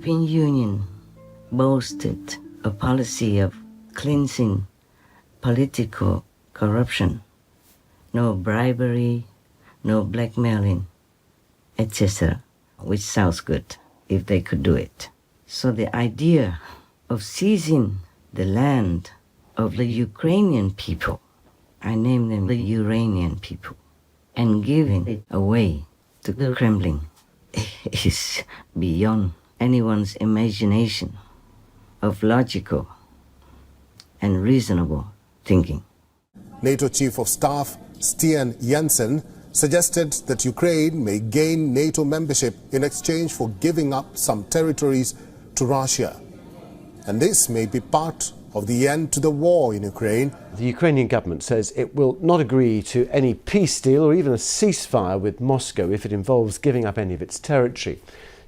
European Union boasted a policy of cleansing political corruption, no bribery, no blackmailing, etc., which sounds good if they could do it. So the idea of seizing the land of the Ukrainian people, I name them the Uranian people, and giving it away to the Kremlin is beyond anyone's imagination of logical and reasonable thinking. NATO Chief of Staff Stian Jensen suggested that Ukraine may gain NATO membership in exchange for giving up some territories to Russia. And this may be part of the end to the war in Ukraine. The Ukrainian government says it will not agree to any peace deal or even a ceasefire with Moscow if it involves giving up any of its territory.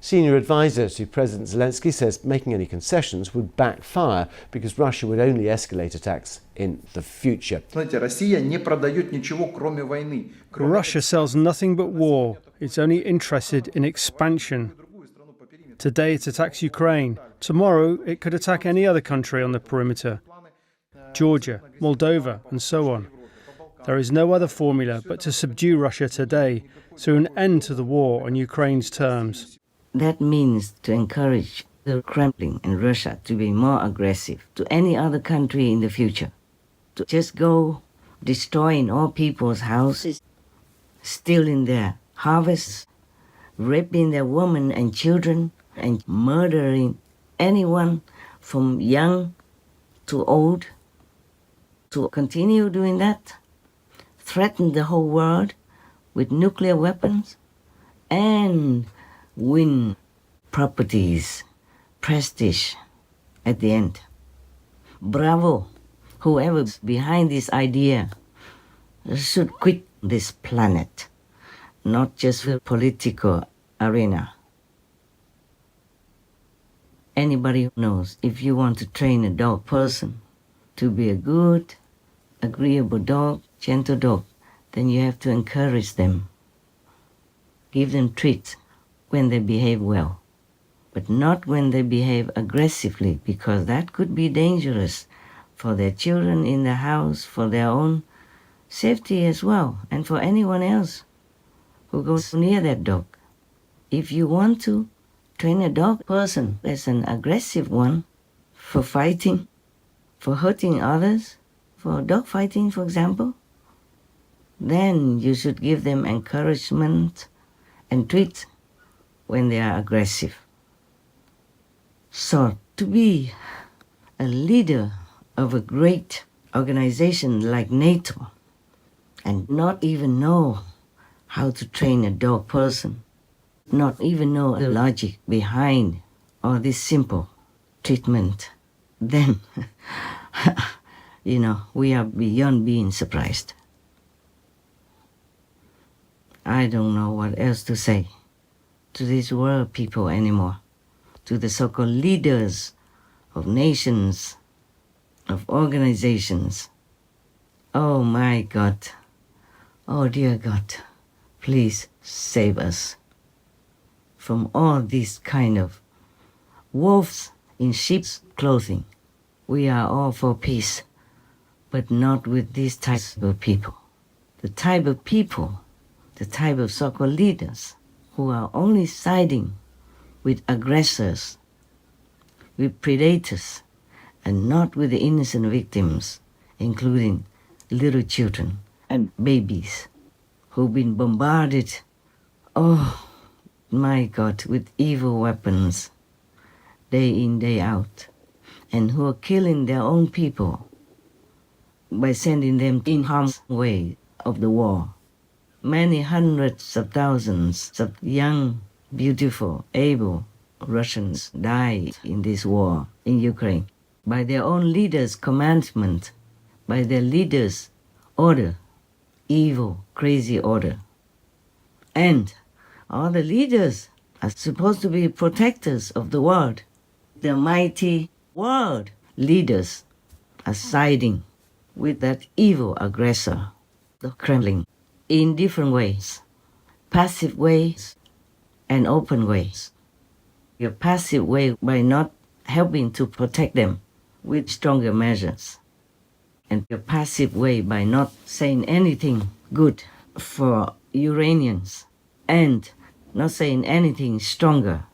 Senior advisor to President Zelensky says making any concessions would backfire because Russia would only escalate attacks in the future. Russia sells nothing but war. It's only interested in expansion. Today it attacks Ukraine. Tomorrow it could attack any other country on the perimeter. Georgia, Moldova, and so on. There is no other formula but to subdue Russia today through an end to the war on Ukraine's terms. That means to encourage the Kremlin and Russia to be more aggressive to any other country in the future. To just go destroying all people's houses, stealing their harvests, raping their women and children, and murdering anyone from young to old. To continue doing that, threaten the whole world with nuclear weapons, and win properties, prestige at the end. Bravo! Whoever's behind this idea should quit this planet, not just the political arena. Anybody who knows, if you want to train a dog person to be a good, agreeable dog, gentle dog, then you have to encourage them. Give them treats when they behave well, but not when they behave aggressively, because that could be dangerous for their children in the house, for their own safety as well, and for anyone else who goes near that dog. If you want to train a dog person as an aggressive one for fighting, for hurting others, for dog fighting, for example, then you should give them encouragement and treats when they are aggressive. So to be a leader of a great organization like NATO and not even know how to train a dog person, not even know the logic behind all this simple treatment, then, we are beyond being surprised. I don't know what else to say to these world people anymore, to the so-called leaders of nations, of organizations. Oh my God, oh dear God, please save us from all these kind of wolves in sheep's clothing. We are all for peace, but not with these types of people. The type of people, the type of so-called leaders who are only siding with aggressors, with predators, and not with the innocent victims, including little children and babies who've been bombarded, oh my God, with evil weapons day in, day out, and who are killing their own people by sending them in harm's way of the war. Many hundreds of thousands of young, beautiful, able Russians died in this war in Ukraine by their own leaders' commandment, by their leaders' order, evil, crazy order. And all the leaders are supposed to be protectors of the world. The mighty world leaders are siding with that evil aggressor, the Kremlin, in different ways, passive ways and open ways. your passive way by not helping to protect them with stronger measures, and your passive way by not saying anything good for Ukrainians and not saying anything stronger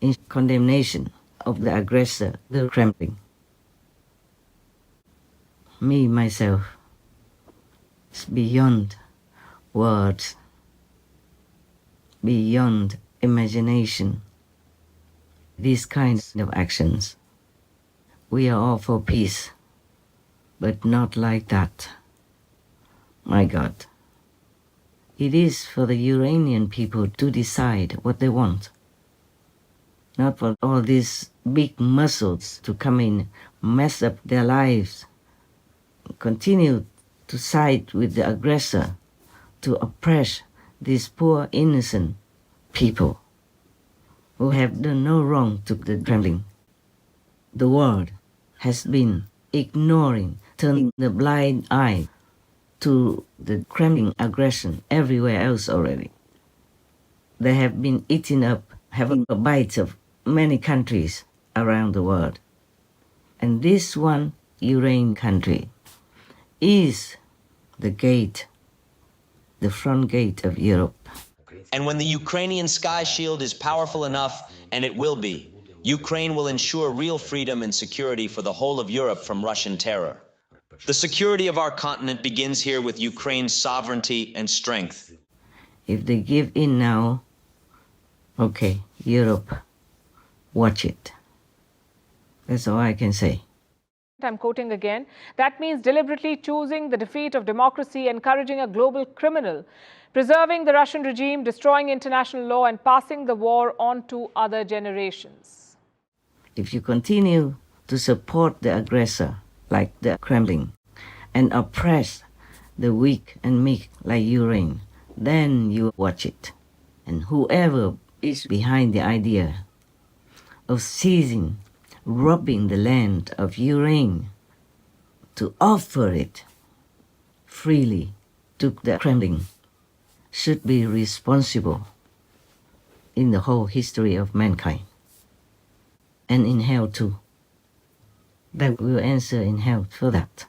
in condemnation of the aggressor, the Kremlin. Me, myself, is beyond words, beyond imagination. These kinds of actions. We are all for peace, but not like that. My God. It is for the Ukrainian people to decide what they want. Not for all these big muscles to come in, mess up their lives, continue to side with the aggressor, to oppress these poor innocent people who have done no wrong to the Kremlin. The world has been ignoring, turning the blind eye to the Kremlin aggression everywhere else already. They have been eating up, having a bite of many countries around the world. And this one Ukraine country is the gate, the front gate of Europe. And when the Ukrainian Sky Shield is powerful enough, and it will be, Ukraine will ensure real freedom and security for the whole of Europe from Russian terror. The security of our continent begins here with Ukraine's sovereignty and strength. If they give in now, okay, Europe, watch it. That's all I can say. I'm quoting again, that means deliberately choosing the defeat of democracy, encouraging a global criminal, preserving the Russian regime, destroying international law, and passing the war on to other generations. If you continue to support the aggressor, like the Kremlin, and oppress the weak and meek like Ukraine, then you watch it. And whoever is behind the idea of seizing, robbing the land of Ukraine to offer it freely to the Kremlin should be responsible in the whole history of mankind. And in hell too. They will answer in hell for that.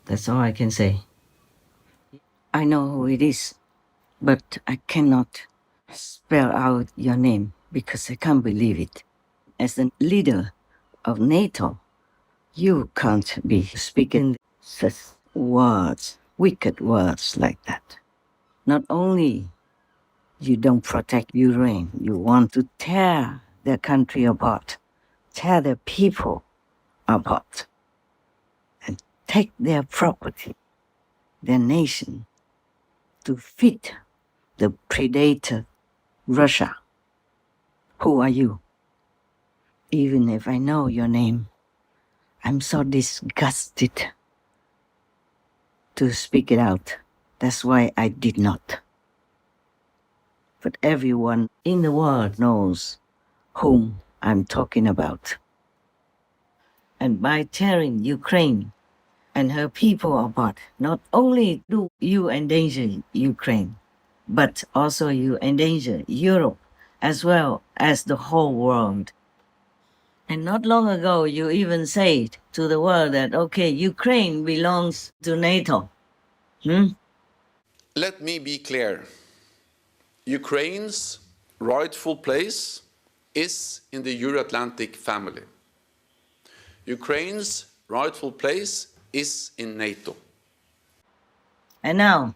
That's all I can say. I know who it is, but I cannot spell out your name because I can't believe it. As the leader of NATO, you can't be speaking such words, wicked words like that. Not only you don't protect Ukraine, you want to tear their country apart, tear their people apart, and take their property, their nation, to feed the predator, Russia. Who are you? Even if I know your name, I'm so disgusted to speak it out. That's why I did not. But everyone in the world knows whom I'm talking about. And by tearing Ukraine and her people apart, not only do you endanger Ukraine, but also you endanger Europe as well as the whole world. And not long ago, you even said to the world that, okay, Ukraine belongs to NATO. Let me be clear. Ukraine's rightful place is in the Euro-Atlantic family. Ukraine's rightful place is in NATO. And now,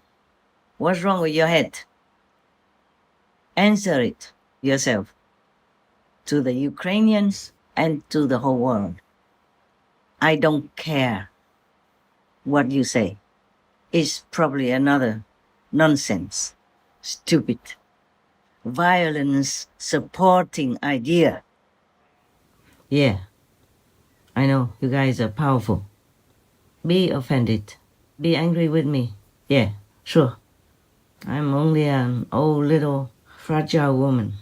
what's wrong with your head? Answer it yourself to the Ukrainians and to the whole world. I don't care what you say. It's probably another nonsense, stupid, violence supporting idea. Yeah, I know you guys are powerful. Be offended. Be angry with me. Yeah, sure. I'm only an old little fragile woman.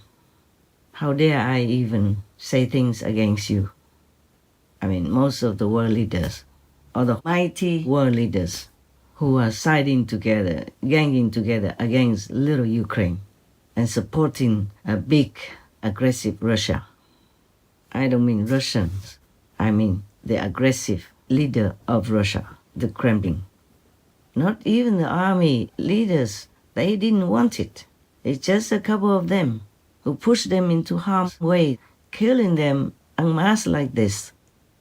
How dare I even say things against you? I mean, most of the world leaders, or the mighty world leaders who are siding together, ganging together against little Ukraine and supporting a big aggressive Russia. I don't mean Russians. I mean the aggressive leader of Russia, the Kremlin. Not even the army leaders, they didn't want it. It's just a couple of them who pushed them into harm's way, killing them en masse like this,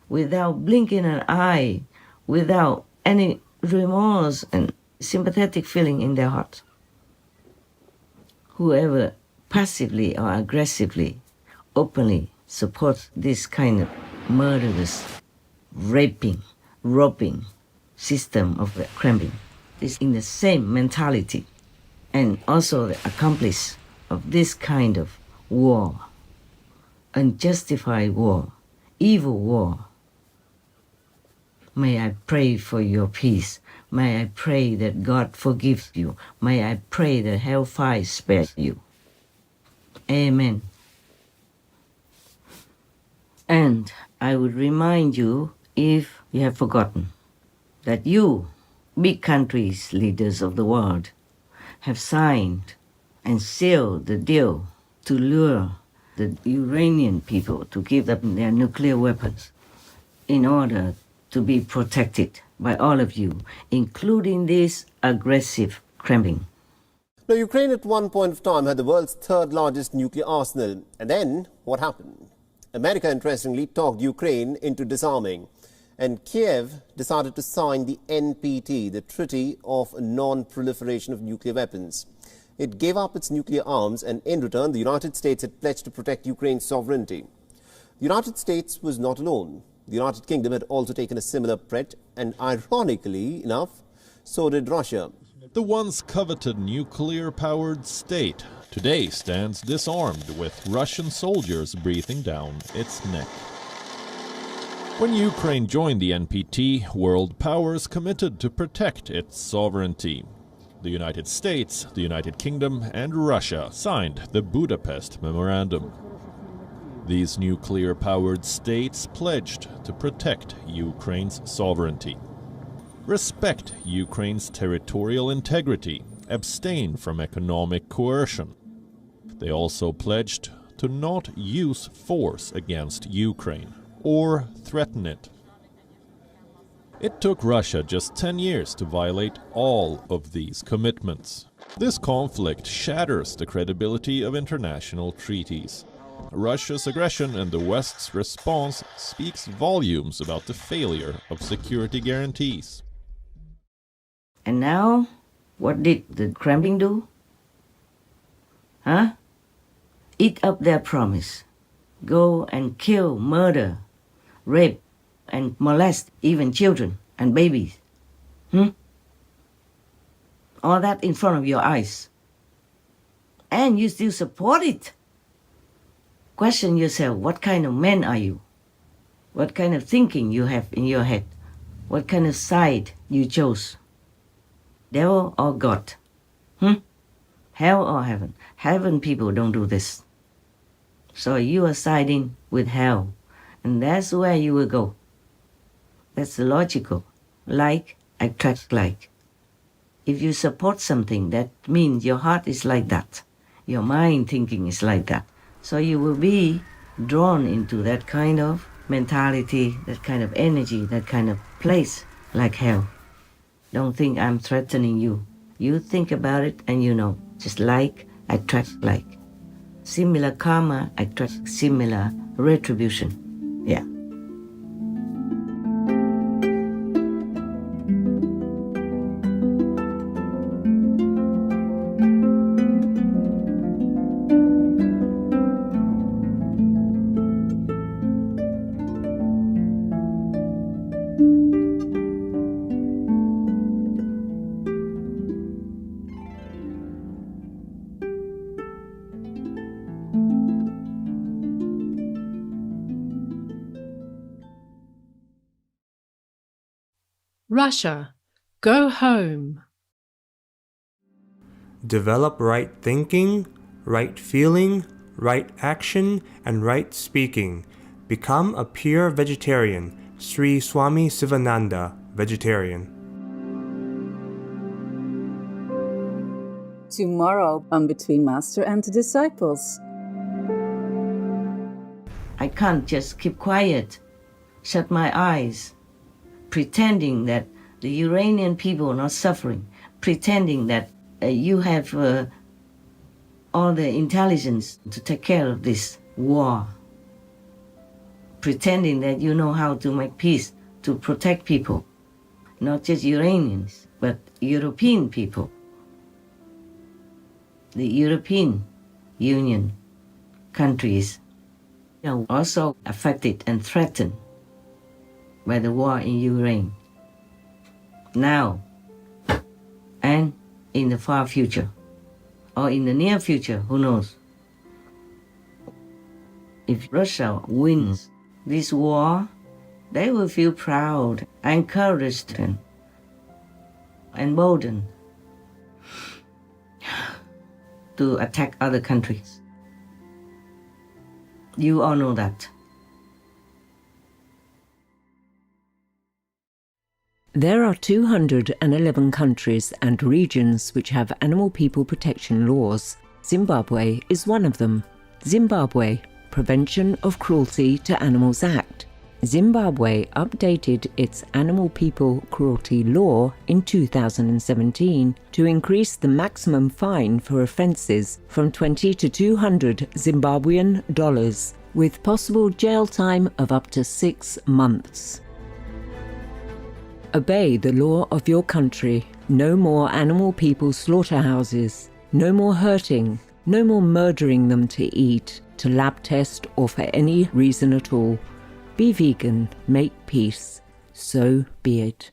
without blinking an eye, without any remorse and sympathetic feeling in their heart. Whoever passively or aggressively, openly supports this kind of murderous, raping, robbing system of the Kremlin is in the same mentality and also the accomplice of this kind of war, unjustified war, evil war. May I pray for your peace. May I pray that God forgives you. May I pray that hellfire spares you. Amen. And I would remind you, if you have forgotten, that you, big countries, leaders of the world, have signed and sealed the deal to lure the Iranian people to give up their nuclear weapons in order to be protected by all of you, including this aggressive Kremlin. Now, Ukraine at one point of time had the world's third largest nuclear arsenal. And then what happened? America, interestingly, talked Ukraine into disarming. And Kiev decided to sign the NPT, the Treaty of Non-Proliferation of Nuclear Weapons. It gave up its nuclear arms, and in return, the United States had pledged to protect Ukraine's sovereignty. The United States was not alone. The United Kingdom had also taken a similar pledge, and ironically enough, so did Russia. The once coveted nuclear-powered state today stands disarmed, with Russian soldiers breathing down its neck. When Ukraine joined the NPT, world powers committed to protect its sovereignty. The United States, the United Kingdom, and Russia signed the Budapest Memorandum. These nuclear-powered states pledged to protect Ukraine's sovereignty, respect Ukraine's territorial integrity, abstain from economic coercion. They also pledged to not use force against Ukraine or threaten it. It took Russia just 10 years to violate all of these commitments. This conflict shatters the credibility of international treaties. Russia's aggression and the West's response speaks volumes about the failure of security guarantees. And now, what did the Kremlin do? Eat up their promise. Go and kill, murder, rape, and molest even children and babies. All that in front of your eyes. And you still support it. Question yourself, what kind of man are you? What kind of thinking you have in your head? What kind of side you chose? Devil or God? Hell or heaven? Heaven people don't do this. So you are siding with hell. And that's where you will go. That's logical. Like attracts like. If you support something, that means your heart is like that. Your mind thinking is like that. So you will be drawn into that kind of mentality, that kind of energy, that kind of place like hell. Don't think I'm threatening you. You think about it and you know. Just like attracts like. Similar karma attracts similar retribution. Yeah. Russia, go home. Develop right thinking, right feeling, right action, and right speaking. Become a pure vegetarian. Sri Swami Sivananda, vegetarian. Tomorrow on Between Master and Disciples. I can't just keep quiet, shut my eyes, pretending that the Iranian people are not suffering, pretending that you have all the intelligence to take care of this war, pretending that you know how to make peace, to protect people, not just Iranians, but European people. The European Union countries are also affected and threatened by the war in Ukraine, now and in the far future, or in the near future, who knows. If Russia wins this war, they will feel proud, encouraged, and emboldened to attack other countries. You all know that. There are 211 countries and regions which have animal people protection laws. Zimbabwe is one of them. Zimbabwe Prevention of Cruelty to Animals Act. Zimbabwe updated its animal people cruelty law in 2017 to increase the maximum fine for offences from $20 to $200 Zimbabwean dollars, with possible jail time of up to 6 months. Obey the law of your country. No more animal people slaughterhouses. No more hurting. No more murdering them to eat, to lab test, or for any reason at all. Be vegan, make peace. So be it.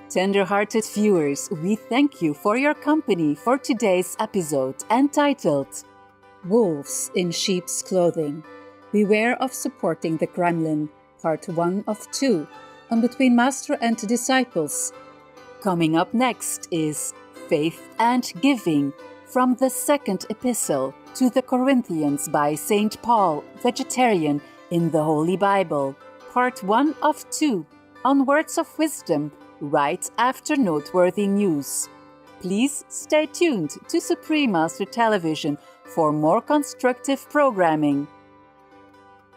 Tender-hearted viewers, we thank you for your company for today's episode entitled Wolves in Sheep's Clothing. Beware of supporting the Kremlin, Part 1 of 2, on Between Master and Disciples. Coming up next is Faith and Giving, from the second epistle to the Corinthians by St. Paul, vegetarian in the Holy Bible, Part 1 of 2, on Words of Wisdom, right after noteworthy news. Please stay tuned to Supreme Master Television for more constructive programming.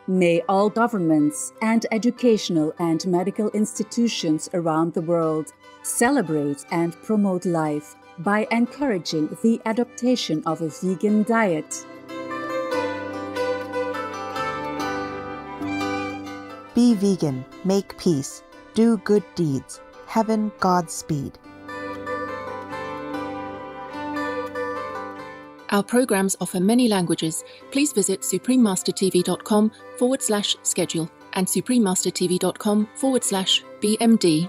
May all governments and educational and medical institutions around the world celebrate and promote life by encouraging the adoption of a vegan diet. Be vegan, make peace, do good deeds. Heaven Godspeed. Our programs offer many languages. Please visit suprememastertv.com/schedule and suprememastertv.com/BMD.